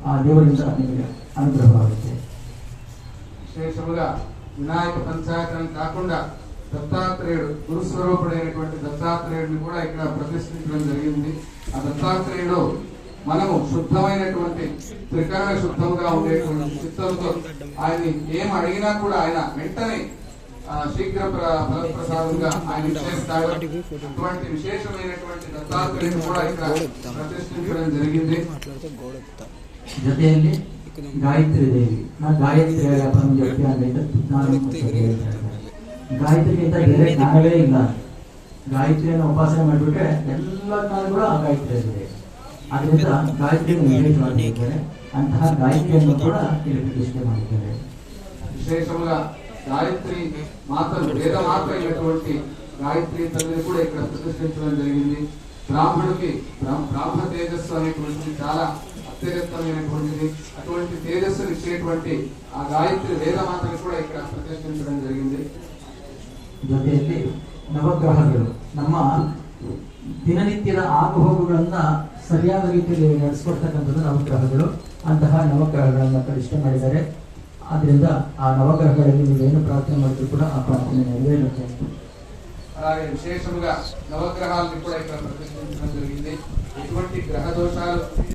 ఆ దేవుರಿಂದ ನಿಮಗೆ ಅನುಗ್ರಹವಾಗುತ್ತೆ. విశేషముగా వినాయక పంచాయతనం కాకుండా దత్తాత్రేయుడు గురుస్వరూపుడైనటువంటి దత్తాత్రేయుడిని కూడా ఇక్కడ ప్రతిష్ఠించడం జరిగింది. ఆ దత్తాత్రేయుడు మనము శుద్ధమైనటువంటి త్రికరణ శుద్ధముగా ఉండేటువంటి చిత్తంతో ఆయన్ని ఏం అడిగినా కూడా ఆయన వెంటనే శీఘ్ర ఫలప్రసాదంగా ఆయన చేస్తాడు. అటువంటి విశేషమైనటువంటి దత్తాత్రేయుడు కూడా ఇక్కడ ప్రతిష్ఠించడం జరిగింది. ಜೊತೆಯಲ್ಲಿ ಗಾಯತ್ರಿ ದೇವಿ, ಗಾಯತ್ರಿ ಗಾಯತ್ರಿಗಿಂತ ಬೇರೆ ಜ್ಞಾನವೇ ಇಲ್ಲ. ಗಾಯತ್ರಿಯನ್ನು ಉಪಾಸನೆ ಮಾಡಿಬಿಟ್ರೆ ಎಲ್ಲ ಜ್ಞಾನ ಕೂಡ ಆ ಗಾಯತ್ರಿ ಇದೆ. ಅದರಿಂದ ಗಾಯತ್ರಿಯನ್ನು ವಿಶೇಷವಾಗಿದ್ದಾರೆ. ಅಂತಹ ಗಾಯತ್ರಿಯನ್ನು ಕೂಡ ಇಲ್ಲಿ ಪ್ರತಿಷ್ಠೆ ಮಾಡಿದ್ದಾರೆ. విశేషముగా గాయత్రి మాతలు వేద మాత అయినటువంటి గాయత్రి తల్లిని కూడా ఇక్కడ ప్రతిష్ఠించడం జరిగింది. బ్రాహ్మణుడికి బ్రాహ్మణ తేజస్సు అనేటువంటిది చాలా అత్యగతమైనటువంటిది. అటువంటి తేజస్సును ఇచ్చేటువంటి ఆ గాయత్రి వేద మాతని కూడా ఇక్కడ ప్రతిష్ఠించడం జరిగింది. ಜೊತೆಯಲ್ಲಿ ನವಗ್ರಹಗಳು ನಮ್ಮ ದಿನನಿತ್ಯದ ಆಗುಹೋಗುಗಳನ್ನ ಸರಿಯಾದ ರೀತಿಯಲ್ಲಿ ನಡೆಸ್ಕೊಡ್ತಕ್ಕಂಥದ್ದು ನವಗ್ರಹಗಳು. ಅಂತಹ ನವಗ್ರಹಗಳನ್ನ ಪ್ರತಿಷ್ಠೆ ಮಾಡಿದ್ದಾರೆ. ಆದ್ರಿಂದ ಆ ನವಗ್ರಹಗಳಲ್ಲಿ ನೀವೇನು ಪ್ರಾರ್ಥನೆ ಮಾಡಿದ್ರು ಕೂಡ ಆ ಪ್ರಾರ್ಥನೆ ನೆರವೇರುತ್ತೆ. అలాగే విశేషంగా నవగ్రహాలను కూడా ఇక్కడ ప్రతిష్ఠించడం జరిగింది. ఎటువంటి గ్రహ దోషాలు